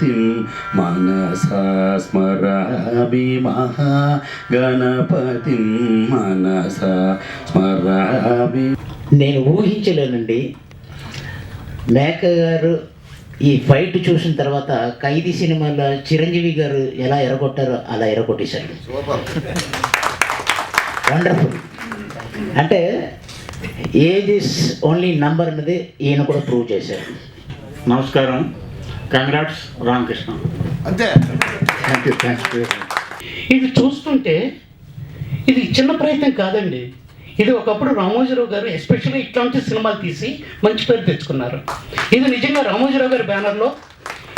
గణపతిం మనసా స్మరామి మహాగణపతిం మనసా స్మరామి. నేను ఊహించలేనండి, మేక గారు ఈ ఫైట్ చూసిన తర్వాత ఖైదీ సినిమాలో చిరంజీవి గారు ఎలా ఎరగొట్టారో అలా ఎరగొట్టేశారు. వండర్ఫుల్. అంటే ఏజ్ ఇస్ ఓన్లీ నంబర్ అనేది ఈయన కూడా ప్రూవ్ చేశారు. నమస్కారం, కంగ్రాట్స్ రామకృష్ణ. అంతే. థ్యాంక్స్. ఇది చూస్తుంటే ఇది చిన్న ప్రయత్నం కాదండి. ఇది ఒకప్పుడు రామోజీరావు గారు ఎస్పెషల్లీ ఇట్లాంటి సినిమాలు తీసి మంచి పేరు తెచ్చుకున్నారు. ఇది నిజంగా రామోజీరావు గారి బ్యానర్లో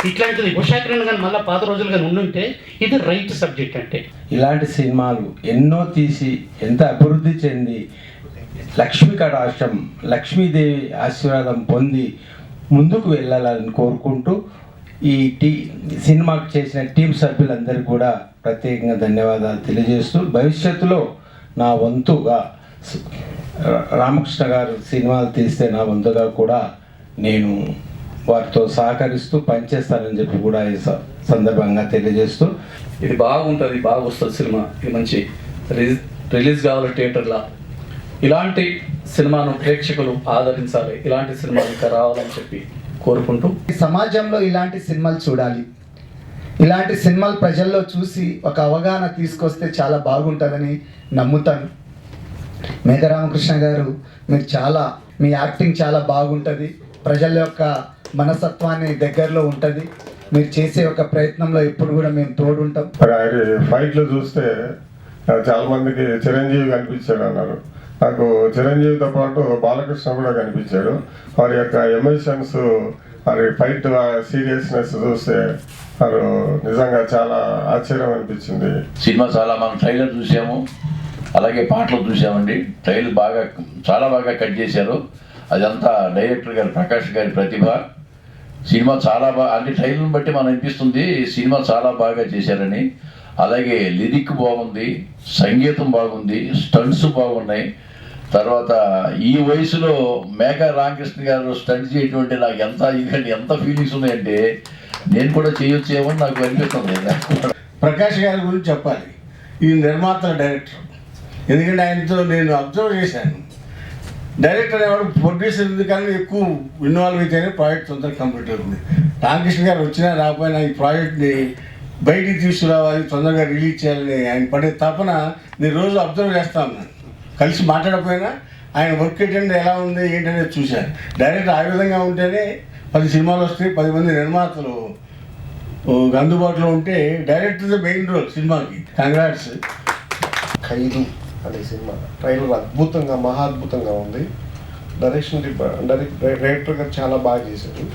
ఇట్లాంటిది ఉషాకిరణ్ కానీ మళ్ళీ పాత రోజులు కానీ ఉండుంటే ఇది రైట్ సబ్జెక్ట్. అంటే ఇలాంటి సినిమాలు ఎన్నో తీసి ఎంత అభివృద్ధి చెంది లక్ష్మీ కటాక్షం, లక్ష్మీదేవి ఆశీర్వాదం పొంది ముందుకు వెళ్ళాలని కోరుకుంటూ ఈ సినిమాకు చేసిన టీం సభ్యులందరికీ కూడా ప్రత్యేకంగా ధన్యవాదాలు తెలియజేస్తూ, భవిష్యత్తులో నా వంతుగా రామకృష్ణ గారు సినిమాలు తీస్తే నా వంతుగా కూడా నేను వారితో సహకరిస్తూ పనిచేస్తానని చెప్పి కూడా ఈ సందర్భంగా తెలియజేస్తూ, ఇది బాగుంటుంది, బాగా వస్తుంది సినిమా, ఇది మంచి రిలీజ్ కావాలి థియేటర్లో. ఇలాంటి సినిమాను ప్రేక్షకులు ఆదరించాలి, ఇలాంటి సినిమాలు ఇంకా రావాలని చెప్పి కోరుకుంటూ, సమాజంలో ఇలాంటి సినిమాలు చూడాలి, ఇలాంటి సినిమాలు ప్రజల్లో చూసి ఒక అవగాహన తీసుకొస్తే చాలా బాగుంటుందని నమ్ముతాను. మేఘ రామకృష్ణ గారు, మీరు మీ యాక్టింగ్ చాలా బాగుంటుంది, ప్రజల యొక్క మనస్తత్వాన్ని దగ్గరలో ఉంటుంది. మీరు చేసే ఒక ప్రయత్నంలో ఎప్పుడు కూడా మేము తోడుంటాం. ఫైట్లో చూస్తే చాలా మందికి చిరంజీవి కనిపించాడు అన్నారు. నాకు చిరంజీవితో పాటు బాలకృష్ణ కూడా కనిపించాడు. వారి యొక్క ఎమోషన్స్, వారి ఫైట్ సీరియస్నెస్ చూస్తే వారు నిజంగా చాలా ఆశ్చర్యం అనిపించింది. సినిమా మనం ట్రైలర్ చూసాము, అలాగే పాటలు చూసామండి. ట్రైలర్ చాలా బాగా కట్ చేశారు. అదంతా డైరెక్టర్ గారు ప్రకాష్ గారి ప్రతిభ. సినిమా చాలా అన్ని ట్రైలర్ని బట్టి మనం అనిపిస్తుంది సినిమా చాలా బాగా చేశారని. అలాగే లిరిక్ బాగుంది, సంగీతం బాగుంది, స్టంట్స్ బాగున్నాయి. తర్వాత ఈ వయసులో మేఘ రామకృష్ణ గారు స్టంట్ చేయటం అంటే నాకు ఎంత ఫీలింగ్స్ ఉన్నాయంటే నేను కూడా చేయొచ్చేమో నాకు అనిపిస్తుంది. ప్రకాష్ గారి గురించి చెప్పాలి. ఈ నిర్మాతల డైరెక్టర్, ఎందుకంటే ఆయనతో నేను అబ్జర్వ్ చేశాను. డైరెక్టర్ ఎవరు ప్రొడ్యూసర్ కానీ ఎక్కువ ఇన్వాల్వ్ అయితేనే ప్రాజెక్ట్ తొందరగా కంప్లీట్ అవుతుంది. రామకృష్ణ గారు వచ్చినా రాకపోయినా ఈ ప్రాజెక్ట్ని బయటికి తీసుకురావాలి, తొందరగా రిలీజ్ చేయాలని ఆయన పడే తపన నేను రోజు అబ్జర్వ్ చేస్తా ఉన్నాను. కలిసి మాట్లాడకపోయినా ఆయన వర్క్ ఏంటంటే ఎలా ఉంది ఏంటనేది చూశాను. డైరెక్టర్ ఆ విధంగా ఉంటేనే 10 సినిమాలు వస్తాయి, 10 మంది నిర్మాతలు అందుబాటులో ఉంటే డైరెక్టర్ మెయిన్ రోల్ సినిమాకి. కంగ్రాట్స్. ఖైదు అనే సినిమా ట్రైలర్ అద్భుతంగా, మహా అద్భుతంగా ఉంది. డైరెక్టర్ గారు చాలా బాగా చేశారు.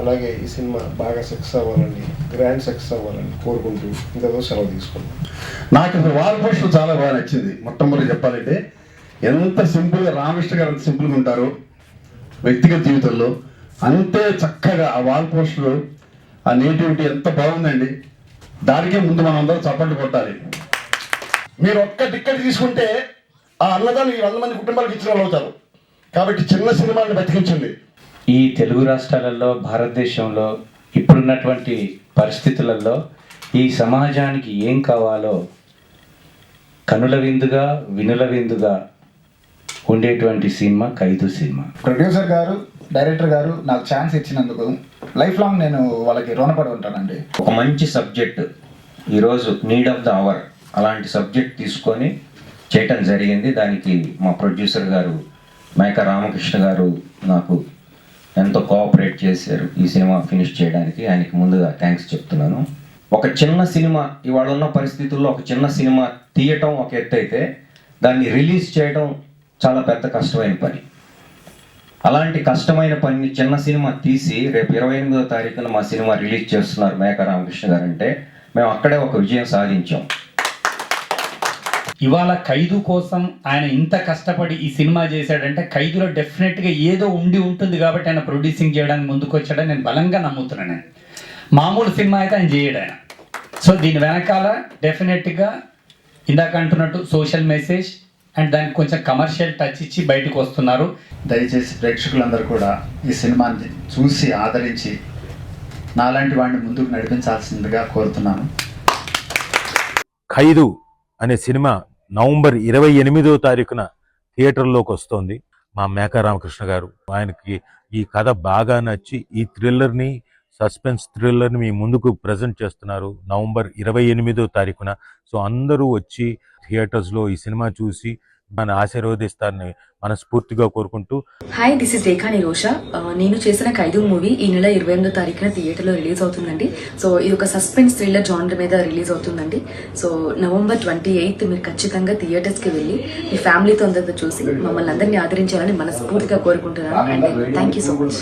అలాగే ఈ సినిమా బాగా సక్సెస్ అవ్వాలని, గ్రాండ్ సక్సెస్ అవ్వాలని కోరుకుంటూ ఇంతలో సెలవు తీసుకున్నాం. నాకు ఇప్పుడు వాల్ పోస్టర్ చాలా బాగా నచ్చింది. మొట్టమొదటి చెప్పాలంటే ఎంత సింపుల్గా రామకృష్ణ గారు ఎంత సింపుల్గా ఉంటారు వ్యక్తిగత జీవితంలో, అంతే చక్కగా ఆ వాల్ పోస్టర్, ఆ నేటివిటీ ఎంత బాగుందండి. దానికే ముందు మనం అందరూ చప్పట్లు కొట్టాలి. మీరు ఒక్క టికెట్ తీసుకుంటే ఆ అన్నదాన్ని 100 మంది కుటుంబాలకు ఇచ్చిన వాళ్ళు అవుతారు. కాబట్టి చిన్న సినిమాని బతికించండి. ఈ తెలుగు రాష్ట్రాలలో, భారతదేశంలో ఇప్పుడున్నటువంటి పరిస్థితులలో ఈ సమాజానికి ఏం కావాలో కనుల విందుగా, వినుల విందుగా ఉండేటువంటి సినిమా ఖైదు సినిమా. ప్రొడ్యూసర్ గారు, డైరెక్టర్ గారు నాకు ఛాన్స్ ఇచ్చినందుకు లైఫ్ లాంగ్ నేను వాళ్ళకి రుణపడి ఉంటానండి. ఒక మంచి సబ్జెక్ట్, ఈరోజు నీడ్ ఆఫ్ ద అవర్, అలాంటి సబ్జెక్ట్ తీసుకొని చేయటం జరిగింది. దానికి మా ప్రొడ్యూసర్ గారు మేక రామకృష్ణ గారు నాకు ఎంతో కోఆపరేట్ చేశారు ఈ సినిమా ఫినిష్ చేయడానికి. ఆయనకి ముందుగా థ్యాంక్స్ చెప్తున్నాను. ఒక చిన్న సినిమా, ఇవాళ ఉన్న పరిస్థితుల్లో ఒక చిన్న సినిమా తీయటం ఒక ఎత్తు అయితే దాన్ని రిలీజ్ చేయడం చాలా పెద్ద కష్టమైన పని. అలాంటి కష్టమైన పని చిన్న సినిమా తీసి రేపు 28వ తారీఖున మా సినిమా రిలీజ్ చేస్తున్నారు మేక రామకృష్ణ గారు అంటే మేము అక్కడే ఒక విజయం సాధించాం. ఇవాళ ఖైదు కోసం ఆయన ఇంత కష్టపడి ఈ సినిమా చేశాడంటే ఖైదులో డెఫినెట్గా ఏదో ఉండి ఉంటుంది కాబట్టి ఆయన ప్రొడ్యూసింగ్ చేయడానికి ముందుకు వచ్చాడని నేను బలంగా నమ్ముతున్నాను. మామూలు సినిమా అయితే ఆయన చేయడు ఆయన. సో దీని వెనకాల డెఫినెట్గా ఇందాక అంటున్నట్టు సోషల్ మెసేజ్ అండ్ దానికి కొంచెం కమర్షియల్ టచ్ ఇచ్చి బయటకు వస్తున్నారు. దయచేసి ప్రేక్షకులందరూ కూడా ఈ సినిమాని చూసి ఆదరించి నాలాంటి వాడిని ముందుకు నడిపించాల్సిందిగా కోరుతున్నాను. ఖైదు అనే సినిమా నవంబర్ 28వ తారీఖున థియేటర్లోకి వస్తోంది. మా మేకా రామకృష్ణ గారు, ఆయనకి ఈ కథ బాగా నచ్చి ఈ థ్రిల్లర్ని, సస్పెన్స్ థ్రిల్లర్ని మీ ముందుకు ప్రజెంట్ చేస్తున్నారు నవంబర్ 28వ తారీఖున. సో అందరూ వచ్చి థియేటర్స్లో ఈ సినిమా చూసి మన ఆశీర్వదిస్తారని మనస్ఫూర్తిగా కోరుకుంటూ. హాయ్, దిస్ ఇస్ రేఖా నిరోషా. నేను చేసిన ఖైదు మూవీ ఈ నెల 28వ తారీఖున థియేటర్లో రిలీజ్ అవుతుందండి. సో ఇది ఒక సస్పెన్స్ థ్రిల్లర్ జానర్ మీద రిలీజ్ అవుతుందండి. సో నవంబర్ 28 మీరు ఖచ్చితంగా థియేటర్స్కి వెళ్ళి మీ ఫ్యామిలీతో అందరితో చూసి మమ్మల్ని అందరినీ ఆదరించాలని మనస్ఫూర్తిగా కోరుకుంటున్నాను. And thank you so much.